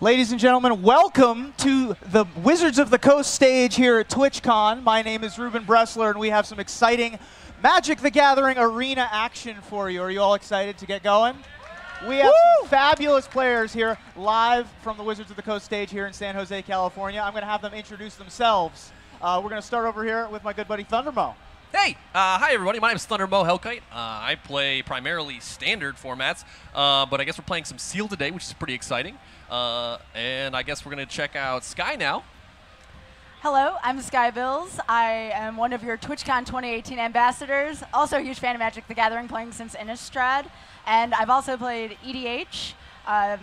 Ladies and gentlemen, welcome to the Wizards of the Coast stage here at TwitchCon. My name is Ruben Bressler, and we have some exciting Magic the Gathering arena action for you. Are you all excited to get going? We have some fabulous players here live from the Wizards of the Coast stage here in San Jose, California. I'm going to have them introduce themselves. We're going to start over here with my good buddy ThunderMo. Hey, hi everybody, my name is ThunderMo Hellkite. I play primarily standard formats, but I guess we're playing some Sealed today, which is pretty exciting. And I guess we're going to check out Sky now. Hello, I'm Sky Bills. I am one of your TwitchCon 2018 ambassadors. Also a huge fan of Magic the Gathering, playing since Innistrad. And I've also played EDH,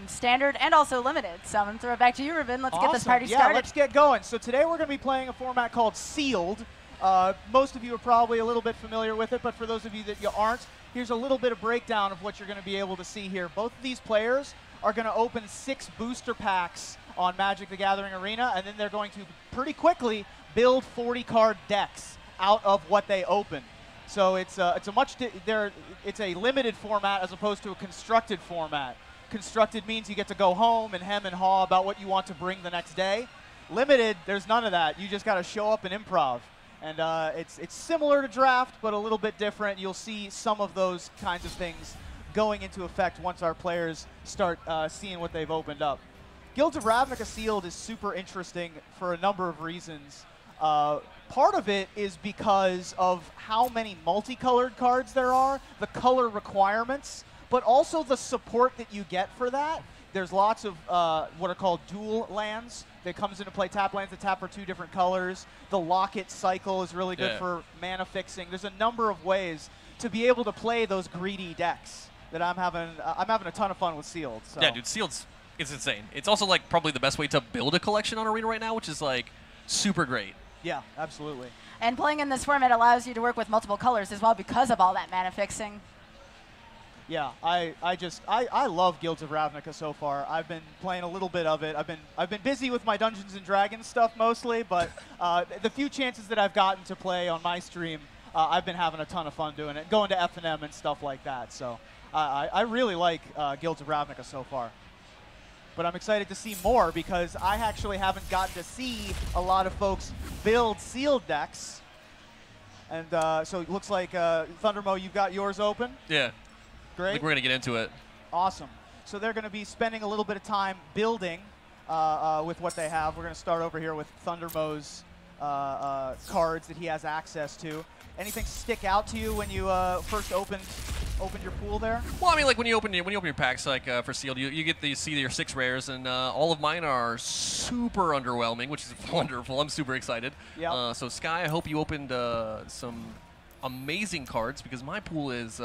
Standard, and also Limited. So I'm going to throw it back to you, Ruben. Let's get this party started. Yeah, let's get going. So today we're going to be playing a format called Sealed. Most of you are probably a little bit familiar with it, but for those of you that you aren't, here's a little bit of breakdown of what you're going to be able to see here. Both of these players are going to open 6 booster packs on Magic the Gathering Arena, and then they're going to pretty quickly build 40-card decks out of what they open. So it's a limited format as opposed to a constructed format. Constructed means you get to go home and hem and haw about what you want to bring the next day. Limited, there's none of that. You just got to show up and improv. And it's similar to draft, but a little bit different. You'll see some of those kinds of things going into effect once our players start seeing what they've opened up. Guilds of Ravnica Sealed is super interesting for a number of reasons. Part of it is because of how many multicolored cards there are, the color requirements, but also the support that you get for that. There's lots of what are called dual lands that comes into play, tap lands that tap for 2 different colors. The Locket cycle is really good for mana fixing. There's a number of ways to be able to play those greedy decks that I'm having a ton of fun with Sealed. So. Yeah, dude, Sealed's it's insane. It's also like probably the best way to build a collection on Arena right now, which is like super great. Yeah, absolutely. And playing in this format allows you to work with multiple colors as well because of all that mana fixing. Yeah, I love Guilds of Ravnica so far. I've been playing a little bit of it. I've been busy with my Dungeons and Dragons stuff mostly, but the few chances that I've gotten to play on my stream, I've been having a ton of fun doing it, going to F&M and stuff like that. So I really like Guilds of Ravnica so far. But I'm excited to see more because I actually haven't gotten to see a lot of folks build Sealed decks. And so it looks like, ThunderMo, you've got yours open? Yeah. Great. I think we're going to get into it. Awesome. So they're going to be spending a little bit of time building with what they have. We're going to start over here with ThunderMo's cards that he has access to. Anything stick out to you when you first opened your pool there? Well, I mean, like when you open your packs, like for Sealed, you get to see your 6 rares, and all of mine are super underwhelming, which is wonderful. I'm super excited. Yep. So Sky, I hope you opened some amazing cards because my pool is.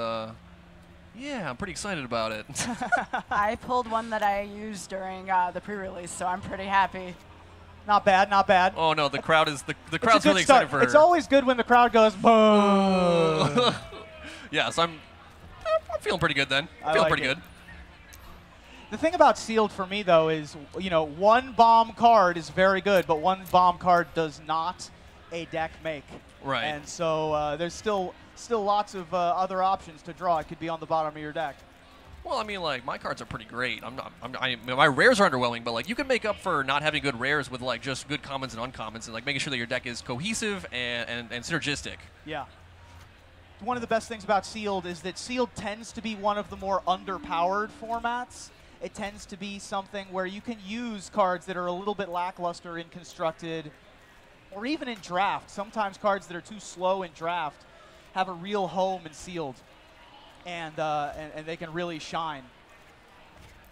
Yeah, I'm pretty excited about it. I pulled one that I used during the pre-release, so I'm pretty happy. Not bad, not bad. Oh no, the crowd is the crowd's really excited for her. It's always good when the crowd goes boom. Yeah, so I'm feeling pretty good then. I Feeling like pretty it. good. The thing about Sealed for me though is, one bomb card is very good, but one bomb card does not a deck make. Right. And so there's still lots of other options to draw. It could be on the bottom of your deck. Well, I mean, like my cards are pretty great. My rares are underwhelming, but like you can make up for not having good rares with like just good commons and uncommons, and like making sure that your deck is cohesive and synergistic. Yeah. One of the best things about Sealed is that Sealed tends to be one of the more underpowered formats. It tends to be something where you can use cards that are a little bit lackluster in Constructed, or even in Draft. Sometimes cards that are too slow in Draft have a real home in Sealed, and they can really shine.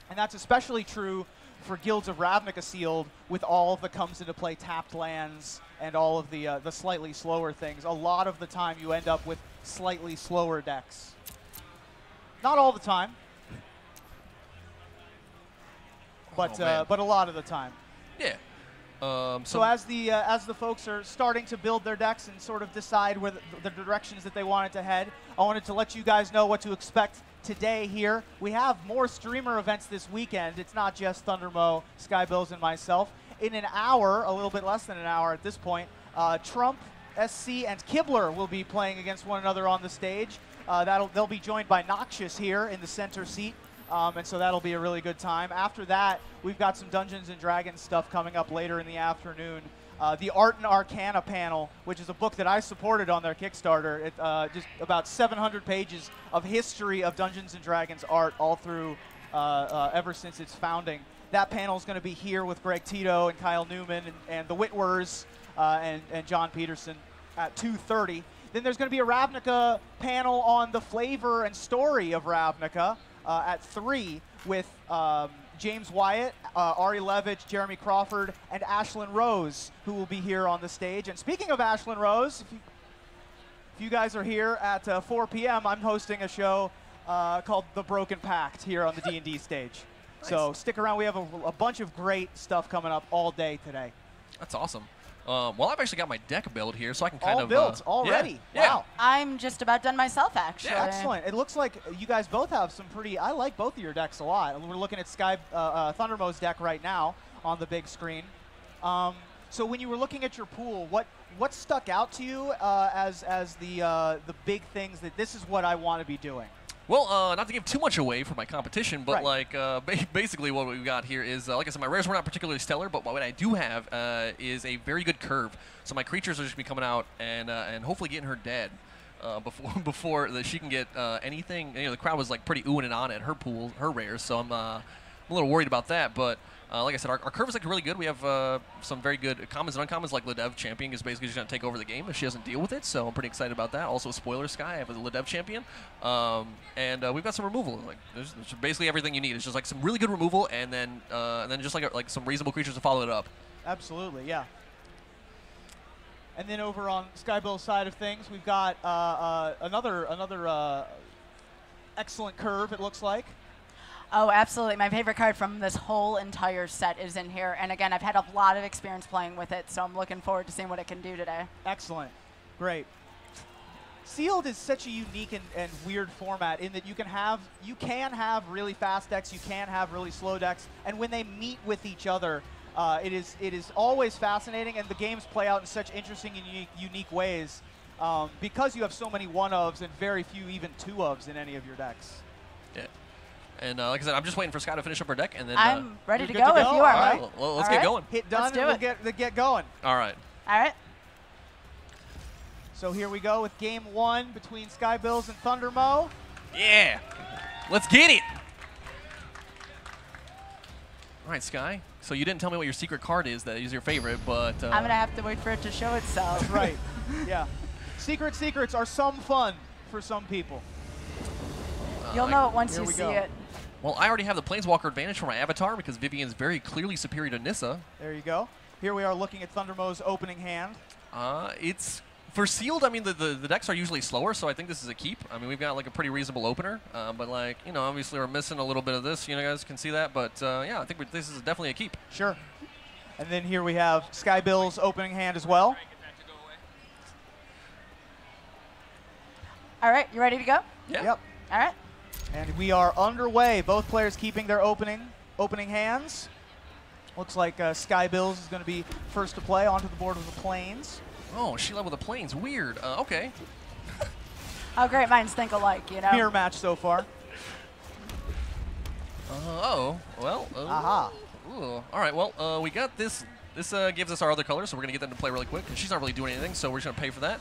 And that's especially true for Guilds of Ravnica Sealed, with all of the comes into play tapped lands and all of the slightly slower things. A lot of the time you end up with slightly slower decks. Not all the time, but a lot of the time. Yeah. So as the folks are starting to build their decks and sort of decide where the directions that they wanted to head, I wanted to let you guys know what to expect today here. We have more streamer events this weekend. It's not just ThunderMo, Skybills, and myself. In an hour, a little bit less than an hour at this point, Trump, SC, and Kibler will be playing against one another on the stage. They'll be joined by Noxious here in the center seat. And so that'll be a really good time. After that, we've got some Dungeons & Dragons stuff coming up later in the afternoon. The Art and Arcana panel, which is a book that I supported on their Kickstarter. Just about 700 pages of history of Dungeons & Dragons art all through ever since its founding. That panel is going to be here with Greg Tito and Kyle Newman and the Whitwers and John Peterson at 2:30. Then there's going to be a Ravnica panel on the flavor and story of Ravnica at 3 with James Wyatt, Ari Levitch, Jeremy Crawford, and Ashlyn Rose, who will be here on the stage. And speaking of Ashlyn Rose, if you guys are here at 4 p.m., I'm hosting a show called The Broken Pact here on the D&D stage. Nice. So stick around. We have a bunch of great stuff coming up all day today. That's awesome. Well, I've actually got my deck build here, so I can kind of... All built already? Yeah. Wow. I'm just about done myself, actually. Yeah, excellent. It looks like you guys both have some pretty... I like both of your decks a lot. We're looking at Thundermo's deck right now on the big screen. So when you were looking at your pool, what stuck out to you as the big things that this is what I want to be doing? Well, not to give too much away for my competition, but right. basically what we've got here is, like I said, my rares were not particularly stellar, but what I do have is a very good curve. So my creatures are just going to be coming out and hopefully getting her dead before she can get anything. You know, the crowd was like pretty oohing and on at her pool, her rares, so I'm a little worried about that. But like I said, our curve is like really good. We have some very good commons and uncommons, like Ledev Champion is basically just going to take over the game if she doesn't deal with it, so I'm pretty excited about that. Also, Spoiler Sky, I have a Ledev Champion. And we've got some removal. Like there's basically everything you need. It's just like some really good removal, and then just like some reasonable creatures to follow it up. Absolutely, yeah. And then over on Skybill's side of things, we've got another excellent curve, it looks like. Oh, absolutely. My favorite card from this whole entire set is in here. And again, I've had a lot of experience playing with it, so I'm looking forward to seeing what it can do today. Excellent. Great. Sealed is such a unique and weird format in that you can have really fast decks, you can have really slow decks, and when they meet with each other, it is always fascinating, and the games play out in such interesting and unique ways because you have so many one-ofs and very few even two-ofs in any of your decks. Yeah. And like I said, I'm just waiting for Scott to finish up her deck, and then I'm ready to go if you are. All right. Well, let's get going. Hit done, and we'll get going. All right. All right. So here we go with game 1 between Skybills and Thundermo. Yeah. Let's get it. All right, Sky. So you didn't tell me what your secret card is that is your favorite, but... I'm going to have to wait for it to show itself. That's right. Yeah. Secrets are some fun for some people. You'll know it once you see it. Well, I already have the Planeswalker advantage for my avatar because Vivian's very clearly superior to Nissa. There you go. Here we are looking at Thundermo's opening hand. It's... For sealed, I mean, the decks are usually slower, so I think this is a keep. I mean, we've got like a pretty reasonable opener, but like, you know, obviously we're missing a little bit of this. You know, guys can see that, but yeah, I think this is definitely a keep. Sure. And then here we have Skybill's opening hand as well. All right, you ready to go? Yeah. Yep. All right. And we are underway. Both players keeping their opening hands. Looks like Skybills is going to be first to play onto the board with the Plains. Oh, she led with the Plains. Weird. Okay. Oh, great minds think alike, you know. Mirror match so far. Oh, well. Aha. Ooh. All right, well, we got this. This gives us our other colors, so we're going to get them to play really quick. And she's not really doing anything, so we're just going to pay for that.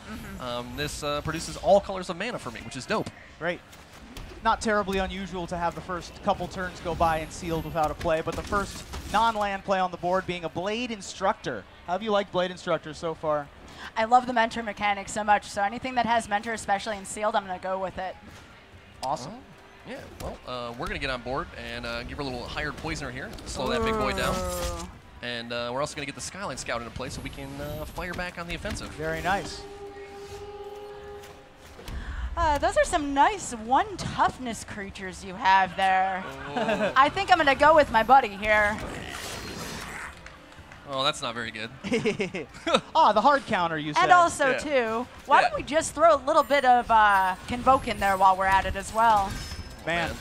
This produces all colors of mana for me, which is dope. Great. Not terribly unusual to have the first couple turns go by and sealed without a play, but the first non-land play on the board being a Blade Instructor. How have you liked Blade Instructor so far? I love the mentor mechanic so much, so anything that has mentor, especially in sealed, I'm going to go with it. Awesome. Yeah, well, we're going to get on board and give her a little hired poisoner here, slow that big boy down. And we're also going to get the Skyline Scout into play so we can fire back on the offensive. Very nice. Those are some nice one toughness creatures you have there. I think I'm going to go with my buddy here. Oh, that's not very good. The hard counter, you said. And also, too, why don't we just throw a little bit of Convoke in there while we're at it as well? Man.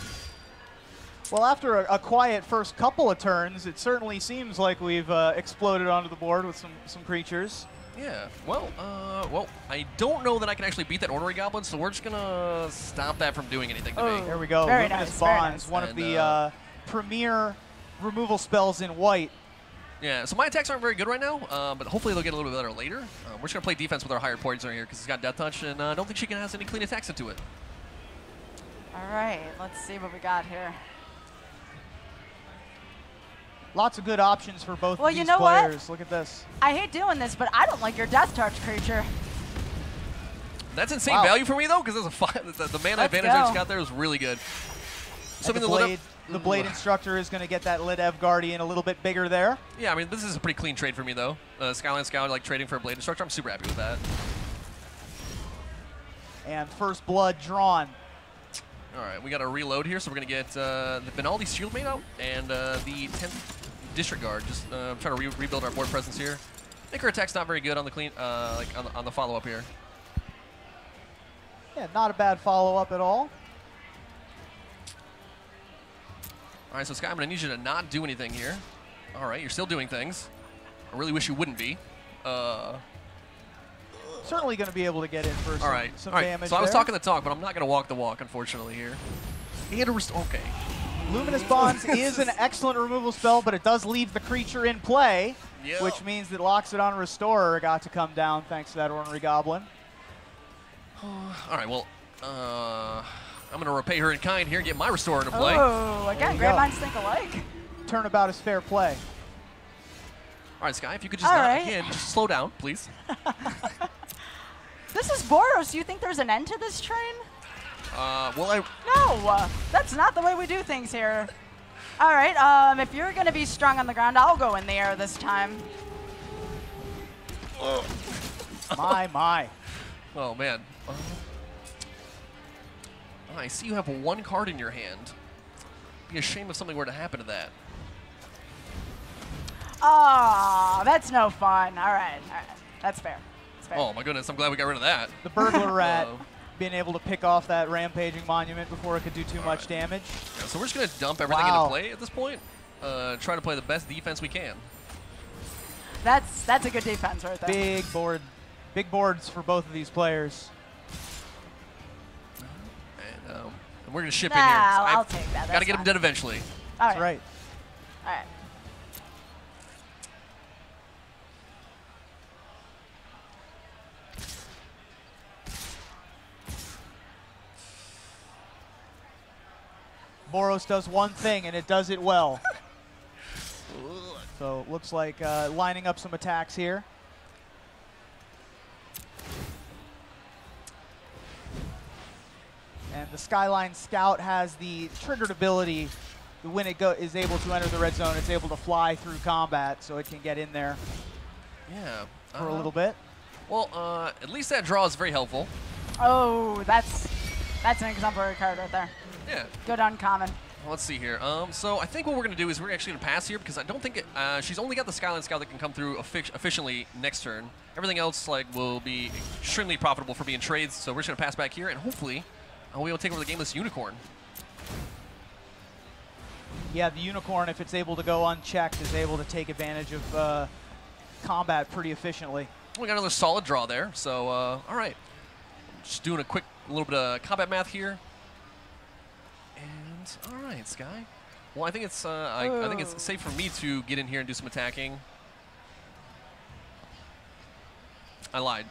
Well, after a quiet first couple of turns, it certainly seems like we've exploded onto the board with some creatures. Yeah, well, I don't know that I can actually beat that Ornery Goblin, so we're just going to stop that from doing anything to me. There we go. Very Luminous nice, very Bonds, nice. one of And, the premier removal spells in white. Yeah, so my attacks aren't very good right now, but hopefully they'll get a little bit better later. We're just going to play defense with our higher poison here because he's got Death Touch, and I don't think she can have any clean attacks into it. All right, let's see what we got here. Lots of good options for both Well, of you these know what? players. Look at this. I hate doing this, but I don't like your Death Touch creature. That's insane Wow. value for me, though, because there's the mana Let's advantage I just go. got there was really good. And the Blade Instructor is going to get that Lidev Guardian a little bit bigger there. Yeah, I mean, this is a pretty clean trade for me, though. Skyline Scout, like trading for a Blade Instructor, I'm super happy with that. And first blood drawn. All right, we got a reload here, so we're going to get the Benaldi Shield Mate out and the 10th Disregard. Just trying to rebuild our board presence here. I think her attack's not very good on the clean, like on the follow-up here. Yeah, not a bad follow-up at all. All right, so Sky, I'm going to need you to not do anything here. All right, you're still doing things. I really wish you wouldn't be. Certainly going to be able to get in for some damage. So I was there. talking the talk, but I'm not going to walk the walk, unfortunately, here. Okay. Luminous Bonds is an excellent removal spell, but it does leave the creature in play, Yep. which means that Loxodon Restorer got to come down thanks to that Ornery Goblin. All right, well, I'm going to repay her in kind here and get my Restorer into play. Oh, again, you great go. minds think alike. Turnabout is fair play. All right, Sky, if you could just All not, right. again, just slow down, please. This is Boros. Do you think there's an end to this train? Well, No, that's not the way we do things here. All right, if you're going to be strong on the ground, I'll go in the air this time. My. Oh, man. I see you have one card in your hand. Be a shame if something were to happen to that. Oh, that's no fun. All right. That's fair. That's fair. Oh, my goodness, I'm glad we got rid of that. The Burglar Rat Uh-oh. being able to pick off that Rampaging Monument before it could do too much damage. Yeah, so we're just going to dump everything Wow. into play at this point. Try to play the best defense we can. That's a good defense right there. Big boards for both of these players. And we're going to ship Nah, in here. I'll take that. Got to That's get him fine. dead eventually. All That's right. All right. Boros does one thing, and it does it well. So looks like lining up some attacks here. And the Skyline Scout has the triggered ability when it is able to enter the red zone, it's able to fly through combat, so it can get in there Yeah. for a little bit. Well, at least that draw is very helpful. Oh, that's an exemplary card right there. Yeah. Good uncommon. Let's see here. So I think what we're going to do is we're actually going to pass here because I don't think she's only got the Skyline Scout that can come through efficiently next turn. Everything else will be extremely profitable for being trades, so we're just going to pass back here and hopefully we'll be able to take over the game with this Unicorn. Yeah, the Unicorn, if it's able to go unchecked, is able to take advantage of combat pretty efficiently. We got another solid draw there, so all right. Just doing a quick little bit of combat math here. And all right, Sky. Well, I think it's I think it's safe for me to get in here and do some attacking. I lied.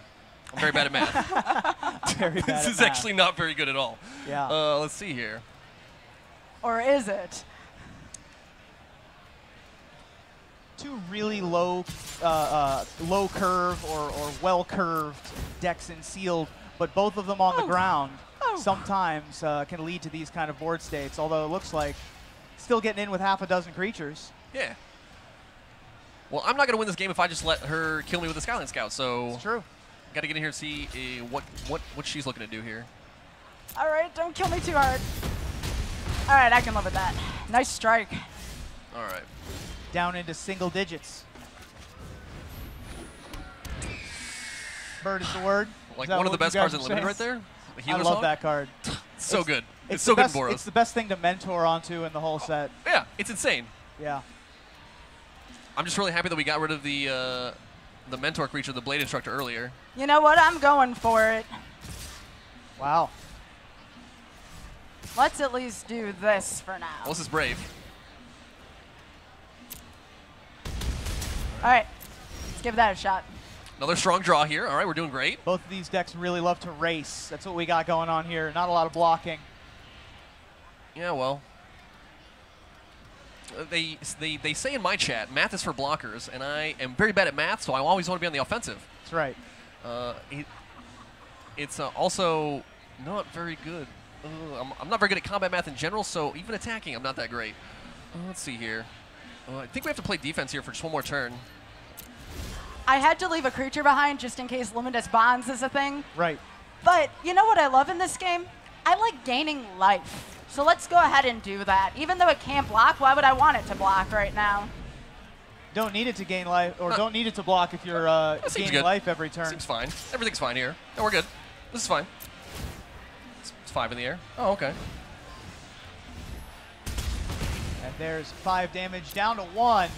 I'm very bad at math. Very bad This at is math. actually not very good at all. Yeah. Let's see here. Or is it? Two really low curve or well curved decks and sealed, but both of them on the ground sometimes can lead to these kind of board states, although it looks like still getting in with half a dozen creatures. Yeah. Well, I'm not going to win this game if I just let her kill me with the Skyline Scout, so It's true. got to get in here and see what she's looking to do here. All right, don't kill me too hard. All right, I can live with that. Nice strike. All right. Down into single digits. Bird is the word. Like Is that one of what the you best guys cards are in Limited right saying? there. The I Healer's love Hog. that card. It's so good. It's It's so the good, best, Boros. It's the best thing to mentor onto in the whole set. Yeah, it's insane. Yeah. I'm just really happy that we got rid of the the mentor creature, the Blade Instructor, earlier. You know what? I'm going for it. Wow. Let's at least do this for now. Well, this is brave. All right, let's give that a shot. Another strong draw here. All right, we're doing great. Both of these decks really love to race. That's what we got going on here. Not a lot of blocking. Yeah, well. They say in my chat, math is for blockers, and I am very bad at math, so I always want to be on the offensive. That's right. It's also not very good. I'm not very good at combat math in general, so even attacking, I'm not that great. Let's see here. I think we have to play defense here for just one more turn. I had to leave a creature behind just in case Limitless Bonds is a thing. Right. But you know what I love in this game? I like gaining life. So let's go ahead and do that. Even though it can't block, why would I want it to block right now? Don't need it to gain life, or don't need it to block if you're gaining good. life every turn. Seems fine. Everything's fine here. No, we're good. This is fine. It's 5 in the air. Oh, okay. And there's 5 damage down to 1.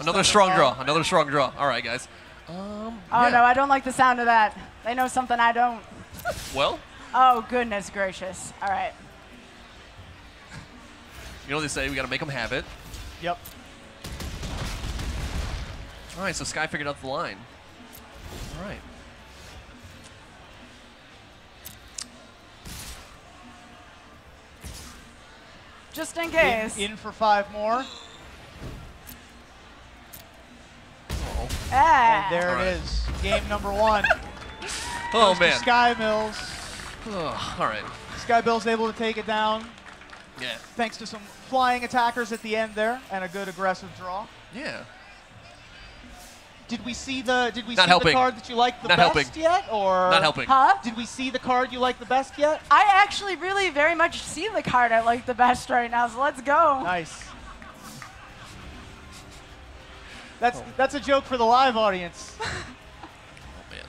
Another strong draw. Another strong draw. All right, guys. Oh, no, I don't like the sound of that. They know something I don't. Well. Oh, goodness gracious. All right. You know what they say, we got to make them have it. Yep. All right, so Sky figured out the line. All right. Just in case. In for 5 more. Uh-oh. Ah. And there it is. Game number 1. Oh, Goes to man. Sky Mills. Oh, all right. Sky Mills able to take it down. Yeah. Thanks to some flying attackers at the end there and a good aggressive draw. Yeah. Did we see the helping. card that you liked the Not best helping. yet, or Not helping. Huh? Did we see the card you like the best yet? I actually really very much see the card I like the best right now, so let's go. Nice. That's a joke for the live audience. Oh, man.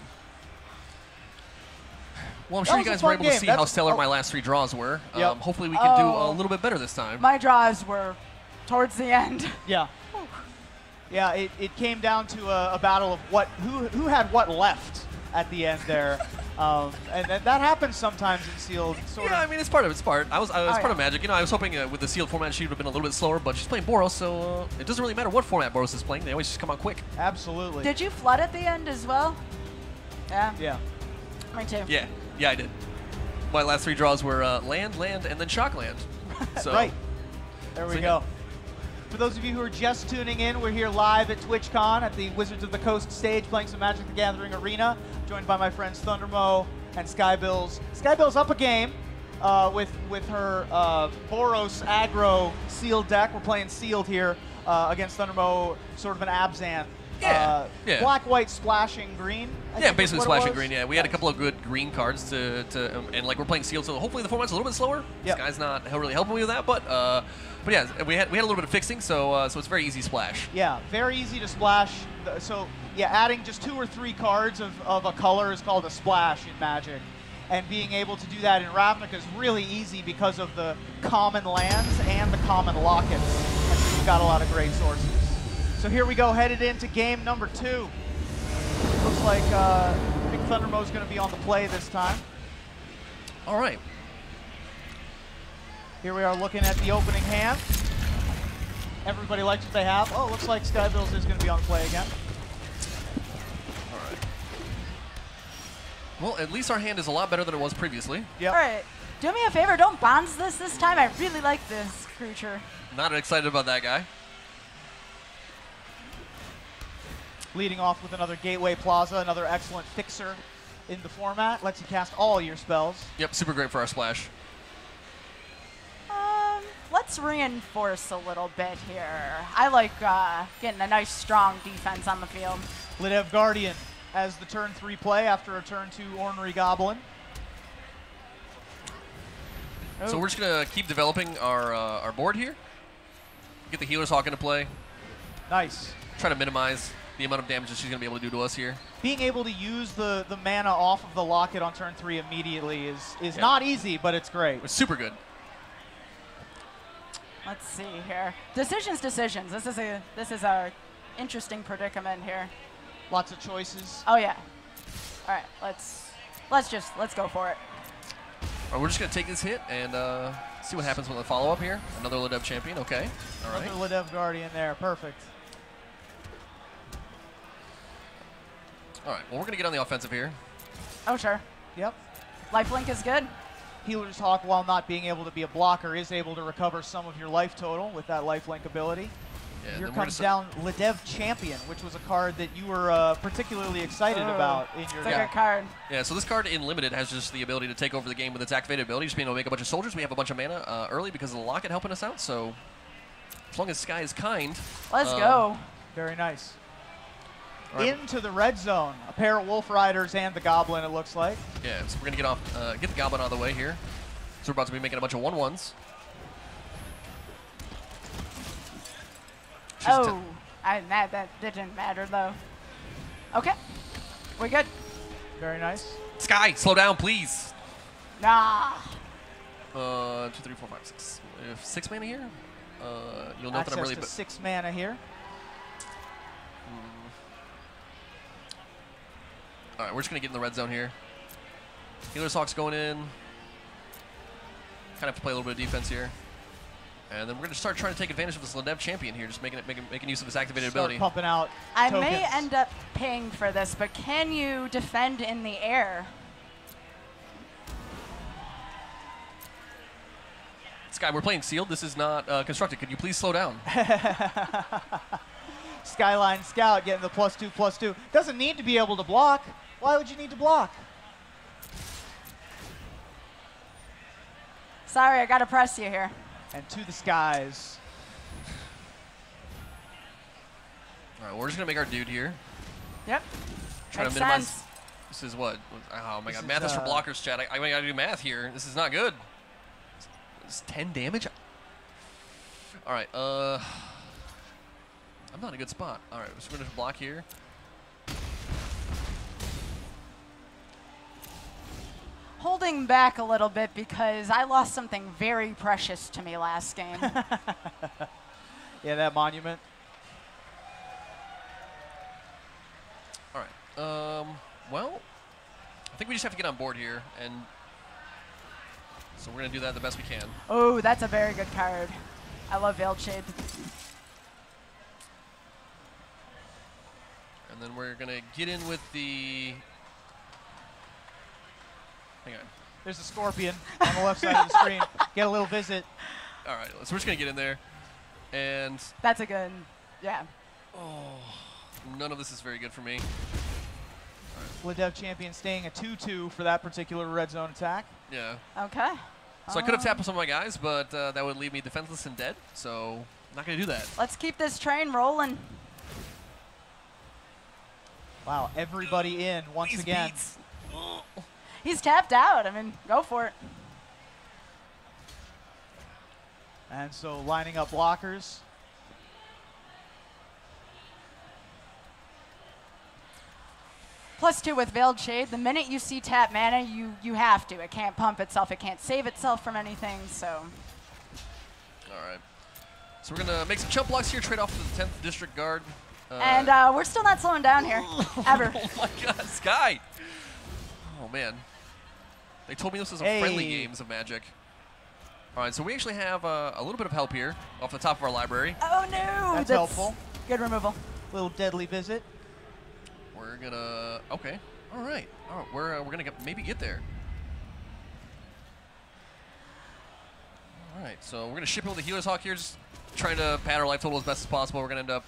Well, I'm sure you was a guys were fun able game. to see how stellar my last 3 draws were. Yep. Hopefully we can do a little bit better this time. My draws were towards the end. Yeah. Yeah, it came down to a battle of who had what left at the end there. And that happens sometimes in sealed. Yeah, I mean, it's part of it. It's part. I was part of Magic. You know, I was hoping with the sealed format she would have been a little bit slower, but she's playing Boros, so it doesn't really matter what format Boros is playing. They always just come out quick. Absolutely. Did you flood at the end as well? Yeah. Yeah. Me too. Yeah, I did. My last 3 draws were land, and then shock land. So, Right. There we go. For those of you who are just tuning in, we're here live at TwitchCon at the Wizards of the Coast stage playing some Magic the Gathering Arena, joined by my friends Thundermo and Skybills. Skybills up a game with her Boros aggro sealed deck. We're playing sealed here against Thundermo, sort of an Abzan. Yeah. Black, white, splashing green. I Yeah, think basically is what it splashing was. green. Yeah, we had a couple of good green cards and like we're playing sealed, so hopefully the format's a little bit slower. Yep. This guy's not really helping me with that, but yeah, we had a little bit of fixing, so it's very easy splash. Yeah, very easy to splash. So yeah, adding just 2 or 3 cards of a color is called a splash in Magic. And being able to do that in Ravnica is really easy because of the common lands and the common lockets. And so you've got a lot of great sources. So here we go, headed into game number 2. Looks like Big Thundermo's going to be on the play this time. All right. Here we are looking at the opening hand. Everybody likes what they have. Oh, looks like Skybills is going to be on the play again. All right. Well, at least our hand is a lot better than it was previously. Yep. All right. Do me a favor, don't bonds this time. I really like this creature. Not excited about that guy. Leading off with another Gateway Plaza, another excellent fixer in the format. Lets you cast all your spells. Yep, super great for our splash. Let's reinforce a little bit here. I like getting a nice, strong defense on the field. Lidev Guardian as the turn 3 play after a turn 2 Ornery Goblin. So we're just going to keep developing our board here. Get the Healer's Hawk into play. Nice. Try to minimize the amount of damage that she's going to be able to do to us here. Being able to use the mana off of the locket on turn 3 immediately is not easy, but it's great. It's super good. Let's see here. Decisions. This is a interesting predicament here. Lots of choices. Oh yeah. All right, let's go for it. All right, we're just gonna take this hit and see what happens with the follow-up here. Another Ledev champion. Okay. All right. Another Ledev Guardian there. Perfect. All right. Well, we're gonna get on the offensive here. Oh sure. Yep. Lifelink is good. Healer's Hawk, while not being able to be a blocker, is able to recover some of your life total with that lifelink ability. Yeah, Here comes down Ledev Champion, which was a card that you were particularly excited about in your It's a good card. Yeah, so this card in Limited has just the ability to take over the game with its activated ability, just being able to make a bunch of soldiers. We have a bunch of mana early because of the Locket helping us out, so as long as Sky is kind. Let's go. Very nice. Right. Into the red zone. A pair of Wolf Riders and the Goblin, it looks like. Yeah, so we're going to get the Goblin out of the way here. So we're about to be making a bunch of 1/1s. Oh, that didn't matter though. Okay, we're good. Very nice. Sky, slow down, please. Nah. 2, 3, 4, 5, 6. 6 mana here. You'll note that I'm really. Access to 6 mana here. All right, we're just gonna get in the red zone here. Healer's Hawk's going in. Kind of have to play a little bit of defense here. And then we're gonna start trying to take advantage of this Ledev champion here, just making use of his activated ability. Pumping out I tokens. may end up paying for this, but can you defend in the air? Sky, we're playing sealed. This is not constructed. Could you please slow down? Skyline Scout getting the +2/+2. Doesn't need to be able to block. Why would you need to block? Sorry, I gotta press you here. And to the skies. All right, we're just gonna make our dude here. Yep. Try to Makes minimize. sense. This is what? Oh my This God, math is for is, blockers, chat. I gotta do math here. This is not good. It's 10 damage. All right. I'm not in a good spot. All right, so we're gonna block here. Holding back a little bit because I lost something very precious to me last game. Yeah, that monument. All right. Well, I think we just have to get on board here, and so we're gonna do that the best we can. Oh, that's a very good card. I love Veiled Shade. And then we're gonna get in with the. Hang on. There's a scorpion on the left side of the screen. Get a little visit. All right, so we're just gonna get in there, and That's a good, yeah. oh, none of this is very good for me. Ledev Champion staying a 2/2 for that particular red zone attack. Yeah. Okay. So I could have tapped some of my guys, but that would leave me defenseless and dead. So I'm not gonna do that. Let's keep this train rolling. Wow, everybody in once These again. beats. He's tapped out. I mean, go for it. And so lining up blockers. +2 with Veiled Shade. The minute you see tap mana, you have to. It can't pump itself. It can't save itself from anything, so. All right. So we're gonna make some chump blocks here, trade off to the 10th District Guard. And we're still not slowing down here, ever. Oh my God, Sky! Oh man. They told me this was a friendly games of Magic. All right, so we actually have a little bit of help here off the top of our library. Oh no! That's helpful. Good removal. Little deadly visit. We're gonna okay. All right. We're gonna maybe get there. All right. So we're gonna ship in with the Healer's Hawk here, just trying to pad our life total as best as possible. We're gonna end up.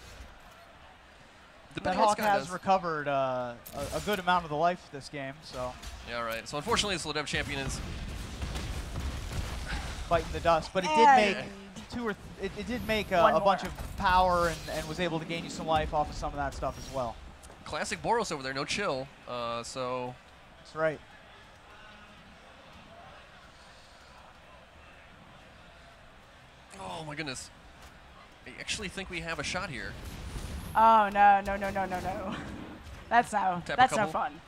That Hawk has recovered a good amount of the life this game, so. Yeah. All right. So unfortunately, this Ledev champion is biting the dust, but it did make it did make a bunch of power and was able to gain you some life off of some of that stuff as well. classic Boros over there, no chill. So that's right. Oh my goodness! I actually think we have a shot here. Oh no! That's no fun.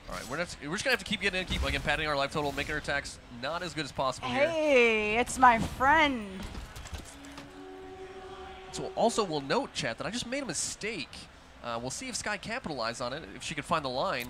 All right, we're just gonna have to keep getting in, keep like padding our life total, making our attacks not as good as possible here. Hey, it's my friend. So also we'll note, chat, that I just made a mistake. We'll see if Sky capitalize on it, if she can find the line.